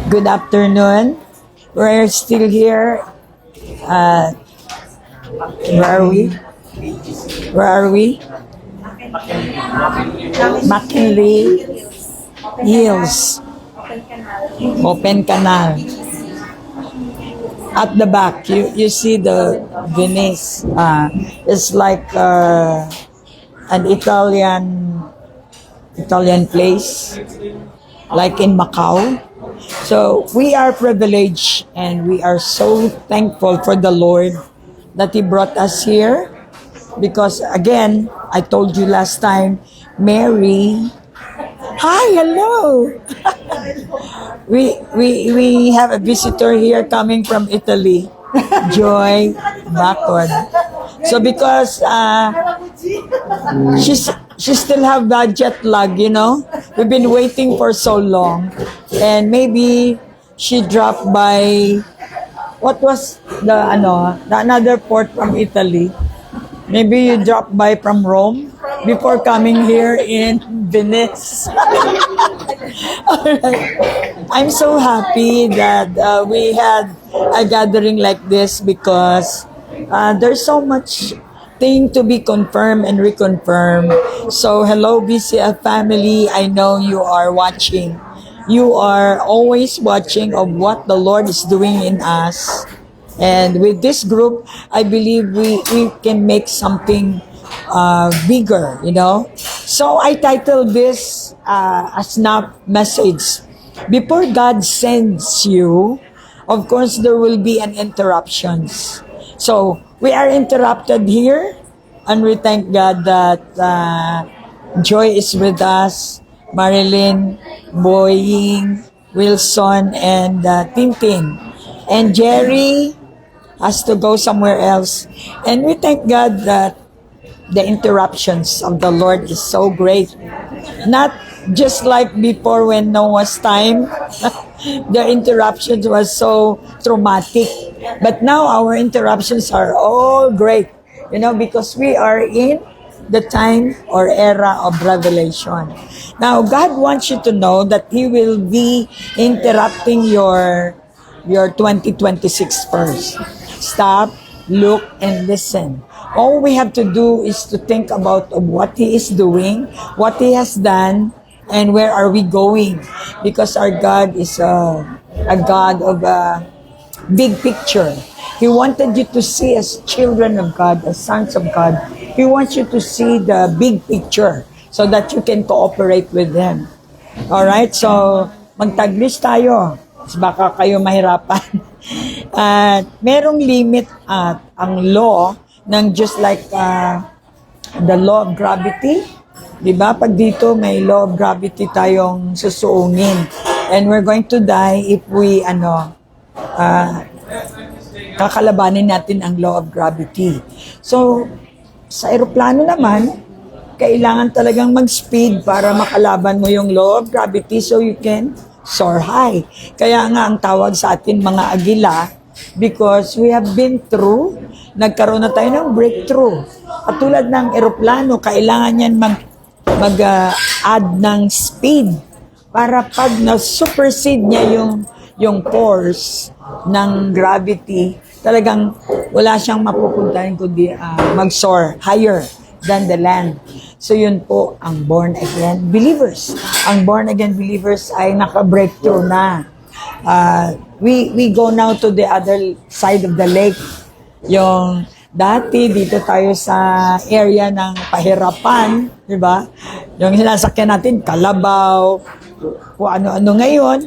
Good afternoon. We're still here. Where are we? Where are we? McKinley Hills. Open Canal. At the back, you see the Venice. It's like an Italian place, like in Macau. So we are privileged and we are so thankful for the Lord that He brought us here. Because again, I told you last time, Mary, hi, hello. we have a visitor here coming from Italy, Joy Backward. So because she still have that jet lag, you know. We've been waiting for so long, and maybe she dropped by. What was the another port from Italy? Maybe you dropped by from Rome before coming here in Venice. Alright. I'm so happy that we had a gathering like this because there's so much thing to be confirmed and reconfirmed. So hello BCF family, I know you are watching. You are always watching of what the Lord is doing in us. And with this group, I believe we can make something bigger, you know. So I titled this a snap message. Before God sends you, of course, there will be an interruptions. So we are interrupted here, and we thank God that Joy is with us, Marilyn, Boying, Wilson, and Tintin. And Jerry has to go somewhere else. And we thank God that the interruptions of the Lord is so great. Not just like before when Noah's time, the interruptions was so traumatic. But now our interruptions are all great, you know, because we are in the time or era of revelation. Now, God wants you to know that He will be interrupting your 2026 first. Stop, look, and listen. All we have to do is to think about what He is doing, what He has done, and where are we going. Because our God is a God of a big picture. He wanted you to see as children of God, as sons of God. He wants you to see the big picture so that you can cooperate with Him. Alright, so magtaglis tayo. Baka kayo mahirapan. At merong limit at ang law ng just like the law of gravity. Diba? Pag dito may law of gravity tayong susuungin. And we're going to die if we kakalabanin natin ang law of gravity. So, sa aeroplano naman, kailangan talagang mag-speed para makalaban mo yung law of gravity so you can soar high. Kaya nga ang tawag sa atin mga agila because we have been through, nagkaroon na tayo ng breakthrough. Katulad ng eroplano, kailangan yan mag-add ng speed para pag na-supersede niya yung force ng gravity, talagang wala siyang mapupuntahan kundi mag-soar higher than the land. So yun po ang born-again believers. Ang born-again believers ay naka-breakthrough na. We go now to the other side of the lake. Yung dati dito tayo sa area ng pahirapan, di ba? Yung sinasakyan natin, kalabaw, kung ano-ano ngayon,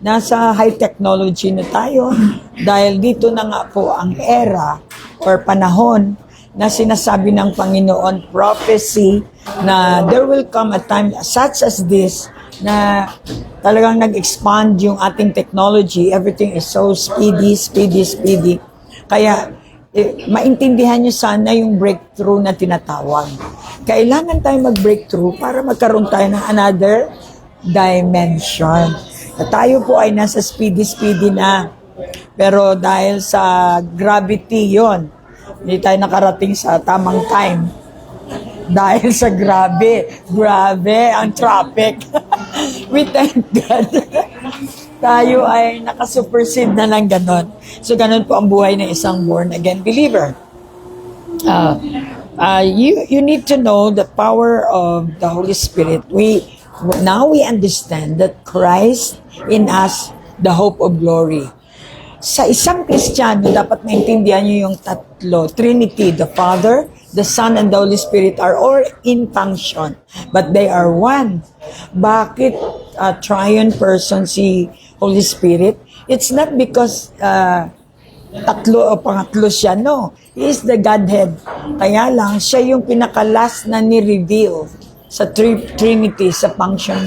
nasa high technology na tayo dahil dito na nga po ang era or panahon na sinasabi ng Panginoon, prophecy, na there will come a time such as this na talagang nag-expand yung ating technology. Everything is so speedy. Kaya, maintindihan nyo sana yung breakthrough na tinatawag. Kailangan tayo mag-breakthrough para magkaroon tayo ng another dimension. Na tayo po ay nasa speedy na. Pero dahil sa gravity yon, hindi tayo nakarating sa tamang time. Dahil sa grabe ang traffic. We thank God. tayo ay nakasupersede na ng ganon. So, ganon po ang buhay ng isang born-again believer. You need to know the power of the Holy Spirit. Now we understand that Christ in us, the hope of glory. Sa isang Kristiyano, dapat maintindihan nyo yung tatlo. Trinity, the Father, the Son, and the Holy Spirit are all in function. But they are one. Bakit triune person si Holy Spirit? It's not because tatlo o pangatlo siya. No. He is the Godhead. Kaya lang, siya yung pinakalas na ni-reveal sa Trinity, sa function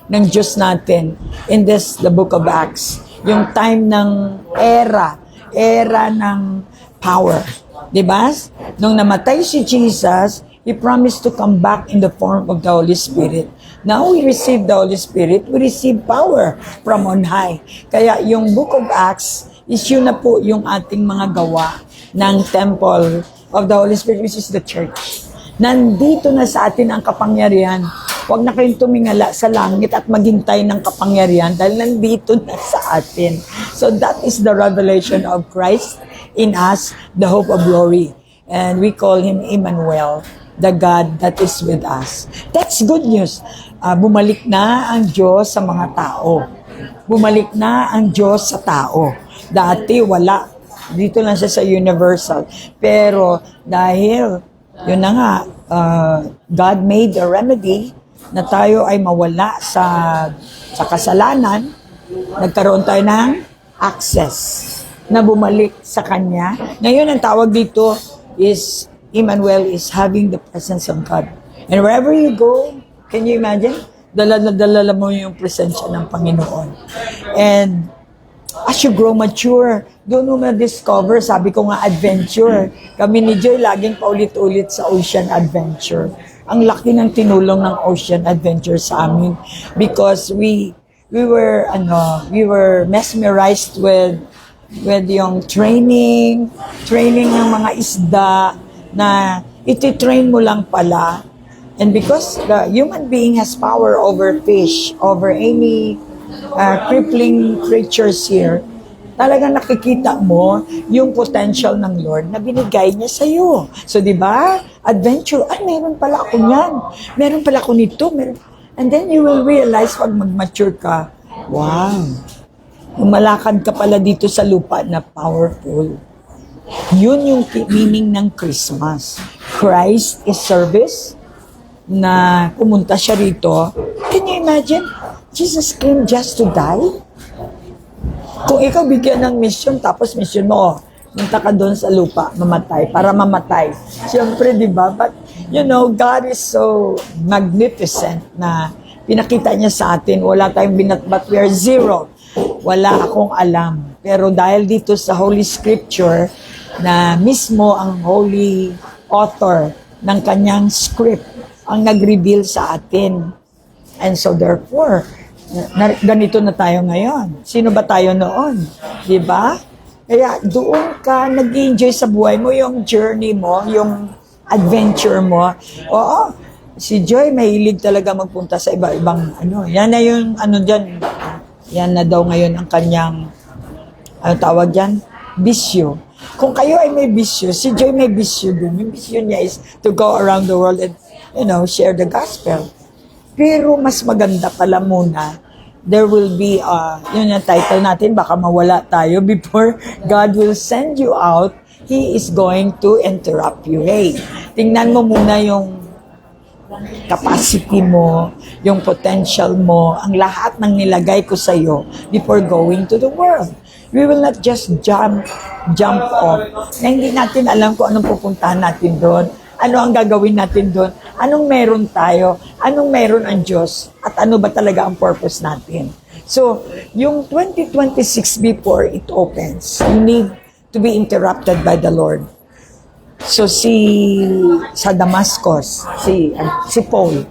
ng Diyos natin in the book of Acts. Yung time ng era ng power. Diba? Nung namatay si Jesus, He promised to come back in the form of the Holy Spirit. Now we receive the Holy Spirit, we receive power from on high. Kaya yung book of Acts is yun na po yung ating mga gawa ng temple of the Holy Spirit, which is the church. Nandito na sa atin ang kapangyarihan. Huwag na kayong tumingala sa langit at maghintay ng kapangyarihan dahil nandito na sa atin. So that is the revelation of Christ in us, the hope of glory. And we call Him Emmanuel, the God that is with us. That's good news. Bumalik na ang Diyos sa mga tao. Bumalik na ang Diyos sa tao. Dati wala. Dito lang siya sa universal. Pero dahil, yun na nga, God made a remedy na tayo ay mawala sa kasalanan, nagkaroon tayo ng access na bumalik sa Kanya. Ngayon, ang tawag dito is, Emmanuel is having the presence of God. And wherever you go, can you imagine? Dala mo yung presensya ng Panginoon. And as you grow mature, doon mo ma-discover, sabi ko nga, adventure. Kami ni Joy, laging paulit-ulit sa ocean adventure. Ang laki ng tinulong ng ocean adventure sa amin because we were mesmerized with yung training ng mga isda na iti-train mo lang pala. And because the human being has power over fish, over any crippling creatures here, talagang nakikita mo yung potential ng Lord na binigay niya sa iyo. So, di ba? Adventure. Ay, meron pala ako niyan. Meron pala ako nito. And then you will realize pag mag-mature ka, wow, umalakad ka pala dito sa lupa na powerful. Yun yung meaning ng Christmas. Christ is service na pumunta siya rito. Can you imagine? Jesus came just to die? Kung ikaw bigyan ng mission, tapos mission mo, punta ka doon sa lupa, para mamatay. Siyempre, di ba? But, God is so magnificent na pinakita niya sa atin, wala tayong binatbat, we are zero. Wala akong alam. Pero dahil dito sa Holy Scripture, na mismo ang Holy Author ng kanyang script, ang nag-reveal sa atin. And so therefore, ganito na tayo ngayon. Sino ba tayo noon? Diba? Kaya doon ka nag-enjoy sa buhay mo, yung journey mo, yung adventure mo. Oo, si Joy mahilig talaga magpunta sa iba-ibang Yan na yung dyan. Yan na daw ngayon ang kanyang tawag dyan? Bisyo. Kung kayo ay may bisyo, si Joy may bisyo din. Yung bisyo niya is to go around the world and share the gospel. Pero mas maganda pala muna, there will be, yun yung title natin, baka mawala tayo before God will send you out, He is going to interrupt you. Hey, tingnan mo muna yung capacity mo, yung potential mo, ang lahat ng nilagay ko sa iyo before going to the world. We will not just jump off. Na hindi natin alam kung anong pupuntahan natin doon. Ano ang gagawin natin doon? Anong meron tayo? Anong meron ang Diyos? At ano ba talaga ang purpose natin? So, yung 2026 before it opens, you need to be interrupted by the Lord. So, sa Damascus, si Paul,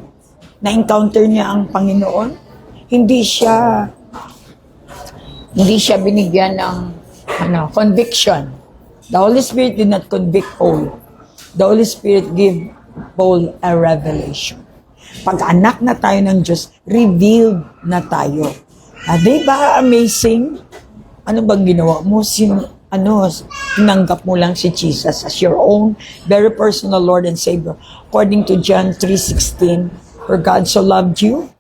na-encounter niya ang Panginoon, hindi siya binigyan ng conviction. The Holy Spirit did not convict Paul. The Holy Spirit gave Paul a revelation. Pag anak na tayo ng Diyos, revealed na tayo. Di ba amazing? Ano bang ginawa mo? Tinanggap mo lang si Jesus as your own very personal Lord and Savior. According to John 3:16, for God so loved you.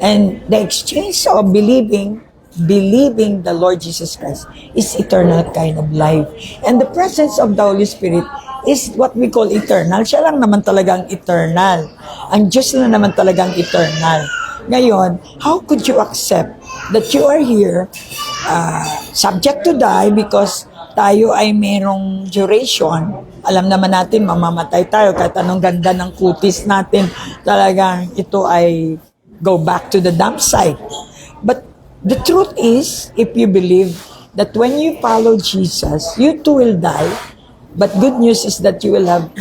And the exchange of believing the Lord Jesus Christ is eternal kind of life. And the presence of the Holy Spirit is what we call eternal. Siya lang naman talagang eternal. Ang Diyos na naman talagang eternal. Ngayon, how could you accept that you are here subject to die because tayo ay merong duration? Alam naman natin, mamamatay tayo kahit anong ganda ng kutis natin. Talagang ito ay go back to the dump site. But the truth is, if you believe that when you follow Jesus, you too will die. But good news is that you will have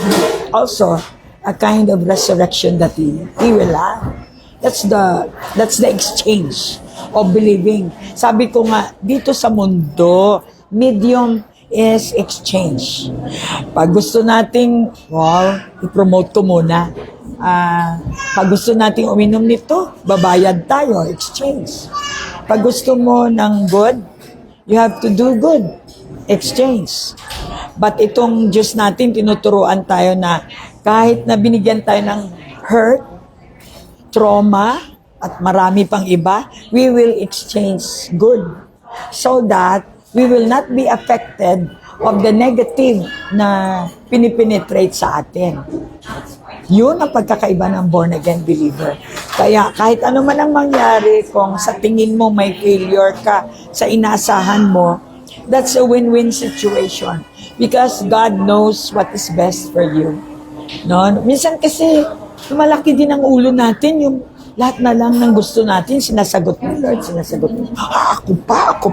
also a kind of resurrection that He will have. That's the exchange of believing. Sabi ko nga, dito sa mundo, medium is exchange. Pag gusto nating, i-promote ko muna. Pag gusto nating uminom nito, babayad tayo, exchange. Pag gusto mo ng good, you have to do good, exchange. But itong Diyos natin, tinuturuan tayo na kahit na binigyan tayo ng hurt, trauma, at marami pang iba, we will exchange good so that we will not be affected of the negative na pinipenetrate sa atin. Yun ang pagkakaiba ng born-again believer. Kaya kahit ano man ang mangyari, kung sa tingin mo may failure ka sa inaasahan mo, that's a win-win situation. Because God knows what is best for you. No? Minsan kasi, malaki din ang ulo natin, yung lahat na lang ng gusto natin, sinasagot ni Lord, sinasagot ni ako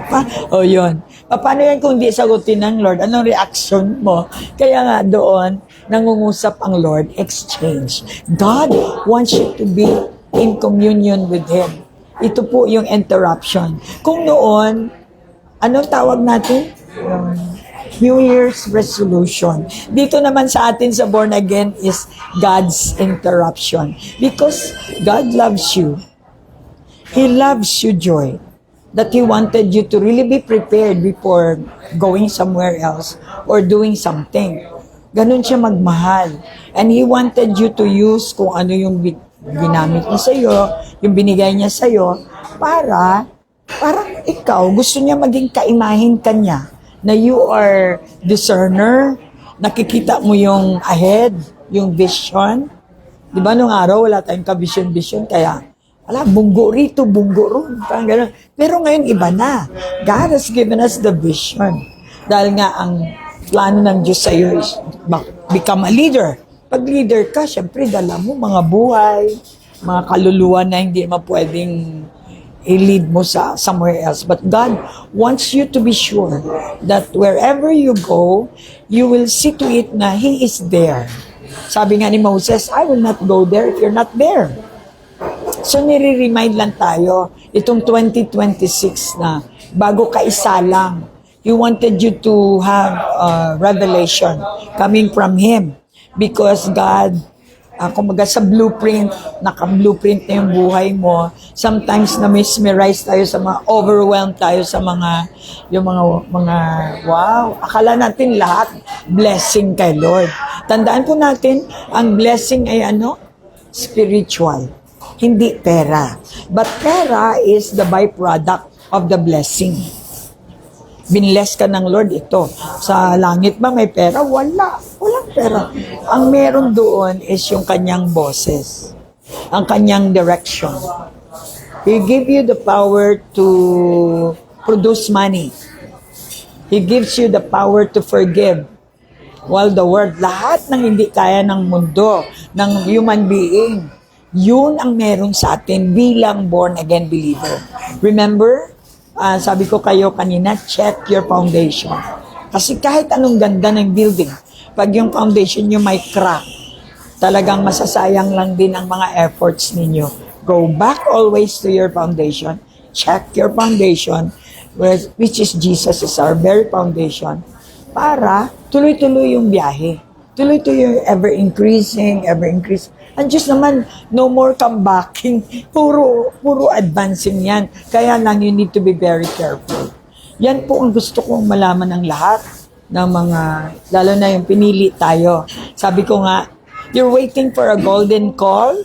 pa. O yun. Paano yan kung di sagutin ng Lord? Anong reaction mo? Kaya nga doon, nangungusap ang Lord, exchange. God wants you to be in communion with Him. Ito po yung interruption. Kung noon, anong tawag natin? New Year's resolution. Dito naman sa atin sa born again is God's interruption. Because God loves you. He loves you, Joy. That He wanted you to really be prepared before going somewhere else or doing something. Ganun siya magmahal. And He wanted you to use kung ano yung ginamit niya sa'yo, yung binigay niya sa'yo, para ikaw, gusto niya maging kaimahin ka niya. Na you are discerner, nakikita mo yung ahead, yung vision. Di ba nung araw, wala tayong ka-vision, kaya, bunggo rito, bunggo ron, parang gano'n. Pero ngayon, iba na. God has given us the vision. Dahil nga, ang plano ng Diyos sa'yo is become a leader. Pag leader ka, syempre, dala mo mga buhay, mga kaluluwa na hindi mapwedeng i-lead mo sa somewhere else. But God wants you to be sure that wherever you go, you will see to it na He is there. Sabi nga ni Moses, I will not go there if you're not there. So nire-remind lang tayo, itong 2026 na bago ka isa lang, He wanted you to have revelation coming from Him. Because God, kumbaga sa blueprint, naka-blueprint na yung buhay mo. Sometimes na mesmerize tayo sa mga, overwhelmed tayo sa mga wow, akala natin lahat blessing kay Lord. Tandaan po natin, ang blessing ay spiritual, hindi pera. But pera is the byproduct of the blessing. Binless ka ng Lord ito. Sa langit ba may pera? Walang pera. Ang meron doon is yung kanyang boses. Ang kanyang direction. He give you the power to produce money. He gives you the power to forgive. While the world, lahat ng hindi kaya ng mundo, ng human being, yun ang meron sa atin bilang born-again believer. Remember, sabi ko kayo kanina, check your foundation. Kasi kahit anong ganda ng building, pag yung foundation nyo may crack, talagang masasayang lang din ang mga efforts ninyo. Go back always to your foundation. Check your foundation, which is Jesus is our very foundation, para tuloy-tuloy yung biyahe. Tuloy-tuloy yung ever-increasing. Ang Diyos naman, no more comebacking. Puro advancing yan. Kaya lang, you need to be very careful. Yan po ang gusto kong malaman ng lahat ng mga, lalo na yung pinili tayo. Sabi ko nga, you're waiting for a golden call?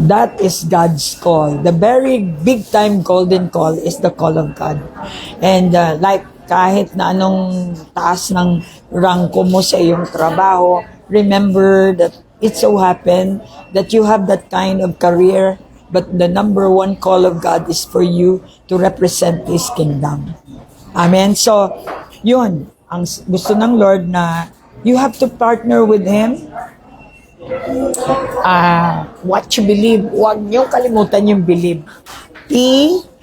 That is God's call. The very big time golden call is the call of God. And like kahit na anong taas ng rangko mo sa iyong trabaho, remember that it so happened that you have that kind of career, but the number one call of God is for you to represent His kingdom. Amen? So, yun, ang gusto ng Lord na you have to partner with Him. What you believe, huwag niyong kalimutan yung believe.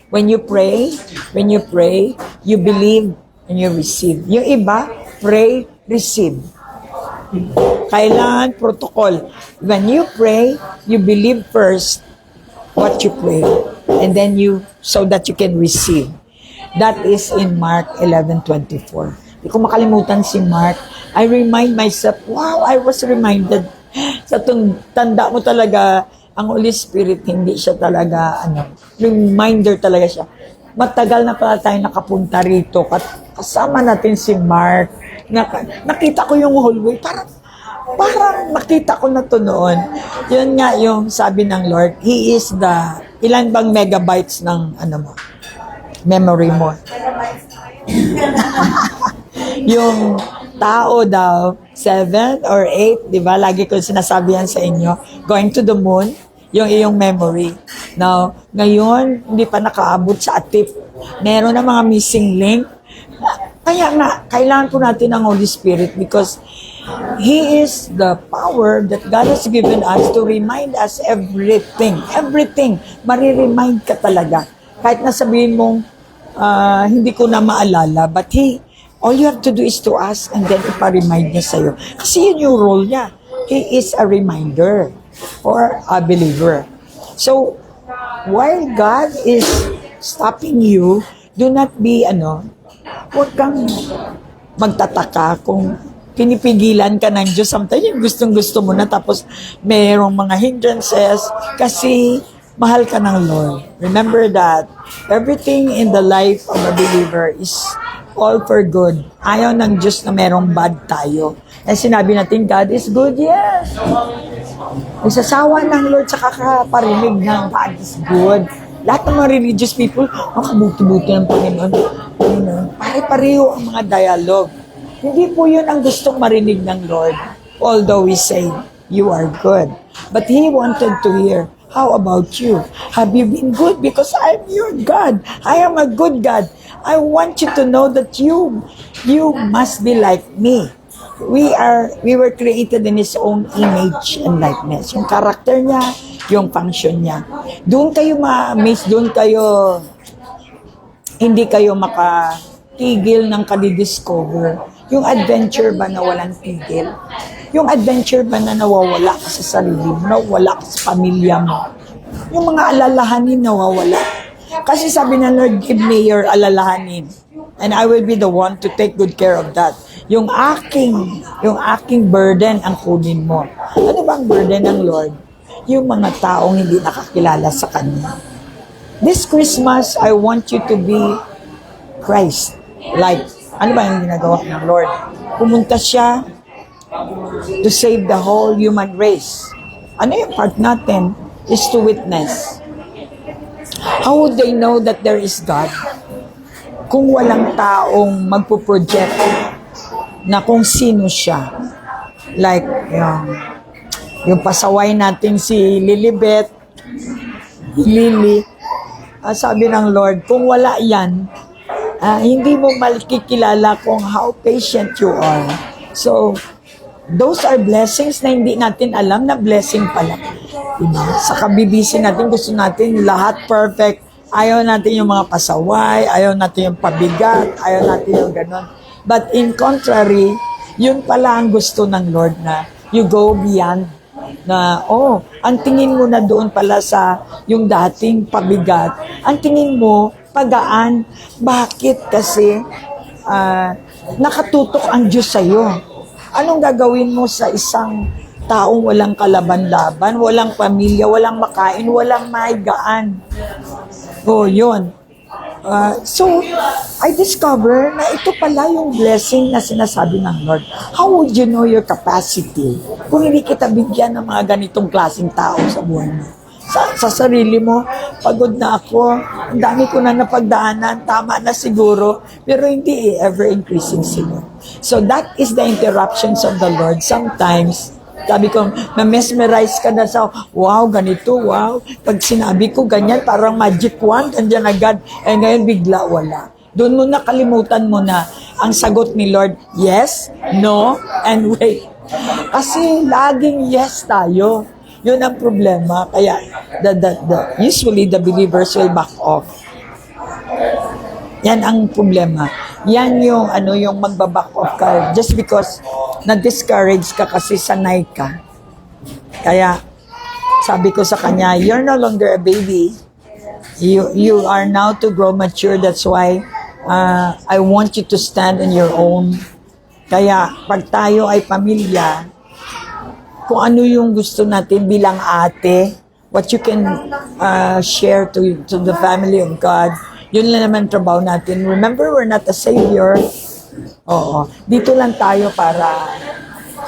When you pray, you believe and you receive. Yung iba, pray, receive. Kailangan protocol. When you pray, you believe first what you pray, and then so that you can receive. That is in Mark 11:24. Hindi ko makalimutan si Mark. I remind myself, wow, I was reminded. Sa tanda mo talaga, ang Holy Spirit, hindi siya talaga, reminder talaga siya. Matagal na pala tayo nakapunta rito. Kasama natin si Mark. Nakita ko yung hallway. Parang nakita ko na to noon. Yun nga yung sabi ng Lord, He is the, ilan bang megabytes ng, memory mo? Yung tao daw, 7 or 8, di ba? Lagi ko sinasabi yan sa inyo. Going to the moon, yung iyong memory. Now, ngayon, hindi pa nakaabot sa atip. Meron na mga missing link. Kaya nga, kailangan po natin ng Holy Spirit because He is the power that God has given us to remind us everything. Everything. Mariremind ka talaga. Kahit nasabihin mong, hindi ko na maalala, but all you have to do is to ask and then ipa-remind niya sa'yo. Kasi yun yung role niya. He is a reminder for a believer. So, while God is stopping you, do not be, huwag kang magtataka kung pinipigilan ka ng Diyos. Sometimes yung gustong-gusto mo na tapos mayroong mga hindrances kasi mahal ka ng Lord. Remember that everything in the life of a believer is all for good. Ayaw ng Diyos na merong bad tayo. And sinabi natin, God is good, yes. Nagsasawa ng Lord sa kakaparinig ng God is good. Lahat ng mga religious people, kabuti-buti ng Panginoon. Pare-pareho ang mga dialogue. Hindi po yun ang gustong marinig ng Lord. Although we say, you are good. But He wanted to hear, how about you? Have you been good? Because I'm your God. I am a good God. I want you to know that you must be like me. We were created in His own image and likeness. Yung character niya, yung function niya. Doon kayo ma-amaze, hindi kayo makatigil ng kadidiscover. Yung adventure ba na walang tigil? Yung adventure ba na nawawala ka sa sarili mo, nawawala ka sa pamilya mo? Yung mga alalahanin nawawala. Kasi sabi ng Lord, give me your alalahanin. And I will be the one to take good care of that. Yung aking burden ang kunin mo. Ano ba ang burden ng Lord? Yung mga taong hindi nakakilala sa Kanya. This Christmas, I want you to be Christ. Like, ano ba yung ginagawa ng Lord? Pumunta siya to save the whole human race. Ano yung part natin? Is to witness. How would they know that there is God? Kung walang taong magpo-project na kung sino siya. Like, yung pasaway natin si Lilibet, Lily, sabi ng Lord, kung wala yan, hindi mo makikilala kung how patient you are. So, those are blessings na hindi natin alam na blessing pala. Diba? Sa kabibisi natin, gusto natin lahat perfect. Ayaw natin yung mga pasaway, ayaw natin yung pabigat, ayaw natin yung ganon. But in contrary, yun pala ang gusto ng Lord na you go beyond. Na, ang tingin mo na doon pala sa yung dating pabigat, ang tingin mo, pagaan. Bakit? Kasi nakatutok ang Diyos sa'yo. Anong gagawin mo sa isang taong walang kalaban-laban, walang pamilya, walang makain, walang maigaan. Oh, yun. So, I discover na ito pala yung blessing na sinasabi ng Lord. How would you know your capacity kung hindi kita bigyan ng mga ganitong klaseng tao sa buhay mo? Sa sarili mo, pagod na ako, ang dami ko na napagdaanan, tama na siguro, pero hindi ever increasing siguro. So that is the interruptions of the Lord. Sometimes, sabi ko, na-mesmerize ka na sa, wow, ganito, wow. Pag sinabi ko ganyan, parang magic wand, andyan agad. Eh ngayon, bigla, wala. Doon mo nakalimutan mo na ang sagot ni Lord, yes, no, and wait. Kasi laging yes tayo. Yun ang problema. Kaya, usually, the believers will back off. Yan ang problema. Yan yung yung magbaback off ka just because na-discourage ka kasi sanay ka. Kaya sabi ko sa kanya, you're no longer a baby. You are now to grow mature. That's why I want you to stand on your own. Kaya pag tayo ay pamilya, kung ano yung gusto natin bilang ate, what you can share to the family of God, yun lang naman trabaho natin. Remember, we're not a savior. Oo. Dito lang tayo para,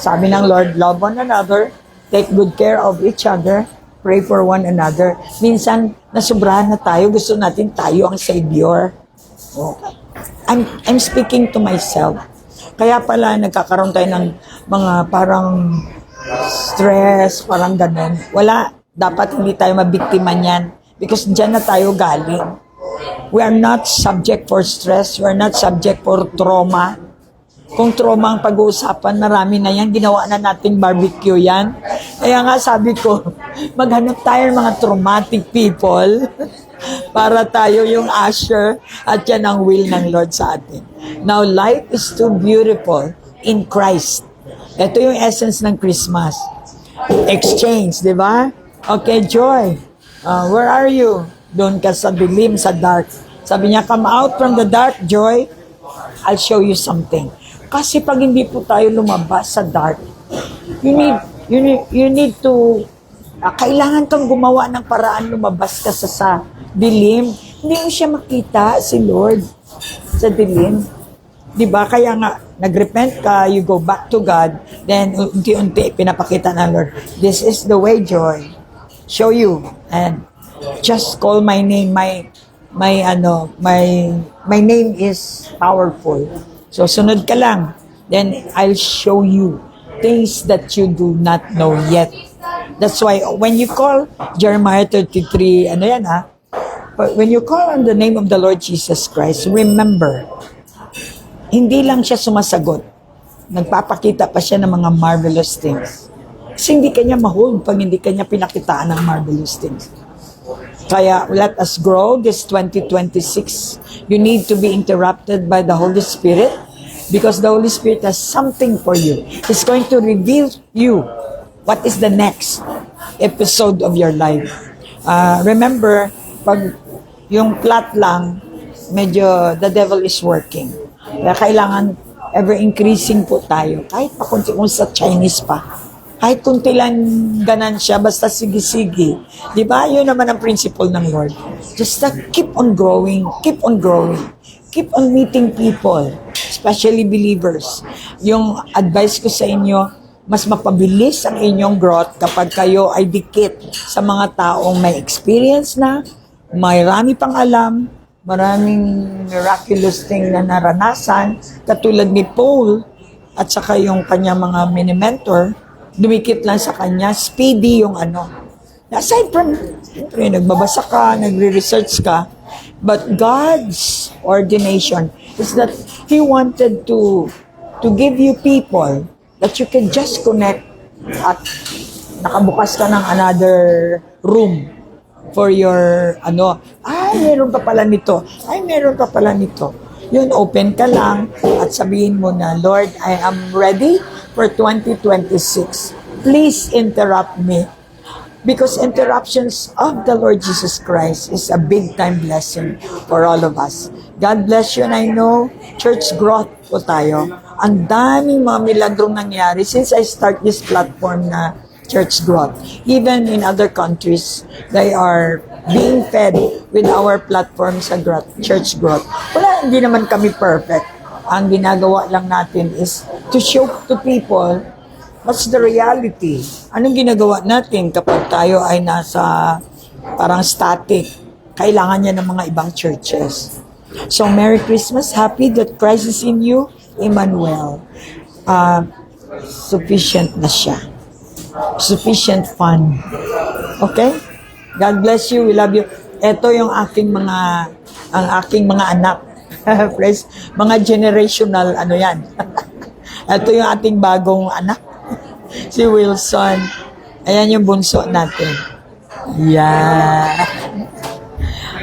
sabi ng Lord, love one another, take good care of each other, pray for one another. Minsan, nasubrahan na tayo, gusto natin tayo ang savior. Okay. I'm speaking to myself. Kaya pala, nagkakaroon tayo ng mga parang stress, parang ganun. Wala. Dapat hindi tayo mabiktima niyan because dyan na tayo galing. We are not subject for stress. We are not subject for trauma. Kung trauma ang pag-uusapan, marami na yan. Ginawa na nating barbecue yan. Kaya nga sabi ko, maghanap tayo ng mga traumatic people para tayo yung usher at yan ang will ng Lord sa atin. Now, life is too beautiful in Christ. Ito yung essence ng Christmas. Exchange, di ba? Okay, Joy. Where are you? Doon ka sa dilim, sa dark. Sabi niya, come out from the dark, Joy. I'll show you something. Kasi pag hindi po tayo lumabas sa dark, you need to, kailangan kang gumawa ng paraan lumabas ka sa dilim. Hindi mo siya makita, si Lord, sa dilim. Diba? Kaya nga, nag-repent ka, you go back to God, then unti-unti pinapakita ng Lord, this is the way, Joy. Show you. And just call my name. My name is powerful. So, sunod ka lang. Then, I'll show you things that you do not know yet. That's why, when you call Jeremiah 33, but when you call on the name of the Lord Jesus Christ, remember, hindi lang siya sumasagot. Nagpapakita pa siya ng mga marvelous things. Kasi hindi kanya ma-hold pag hindi kanya pinakitaan ng marvelous things. Kaya let us grow this 2026. You need to be interrupted by the Holy Spirit because the Holy Spirit has something for you. He's going to reveal you what is the next episode of your life. Remember, pag yung plot lang, medyo the devil is working. Kaya kailangan ever-increasing po tayo. Kahit pa kunti kung sa Chinese pa. Kahit kunti lang ganansya, basta sige-sige. Di ba? Yun naman ang principle ng Lord. Just keep on growing. Keep on growing. Keep on meeting people. Especially believers. Yung advice ko sa inyo, mas mapabilis ang inyong growth kapag kayo ay dikit sa mga taong may experience na, marami pang alam, maraming miraculous thing na naranasan, katulad ni Paul at saka yung kanya mga mini-mentor, dumikit lang sa kanya, speedy yung Aside from, nagbabasa ka, nagre-research ka, but God's ordination is that He wanted to give you people that you can just connect at nakabukas ka ng another room for your, meron pa pala nito. Meron pa pala nito. Yun, open ka lang at sabihin mo na, Lord, I am ready for 2026. Please interrupt me. Because interruptions of the Lord Jesus Christ is a big-time blessing for all of us. God bless you, and I know church growth po tayo. Ang daming mga milagrom nangyari since I start this platform na Church Growth. Even in other countries, they are being fed with our platform sa Church Growth. Wala, hindi naman kami perfect. Ang ginagawa lang natin is to show to people what's the reality. Anong ginagawa natin kapag tayo ay nasa parang static? Kailangan niya ng mga ibang churches. So, Merry Christmas. Happy that Christ is in you, Emmanuel. Sufficient na siya. Sufficient fun. Okay? God bless you. We love you. Ito yung aking mga anak. Praise, mga generational, ano yan. Ito yung ating bagong anak. Si Wilson. Ayan yung bunso natin. Yeah.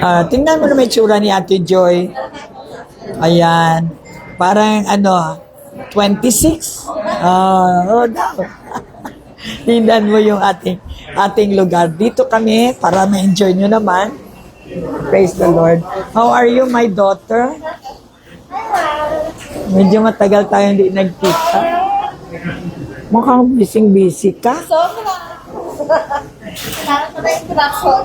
Tingnan mo na may tsura ni Ate Joy. Ayan. Parang 26. Oh, daw. Tingnan mo yung ating lugar. Dito kami para ma-enjoy nyo naman. Praise the Lord. How are you, my daughter? Medyo matagal tayo hindi nagkita. Mukhang busy ka. Sobra. Kailangan ko na introduction.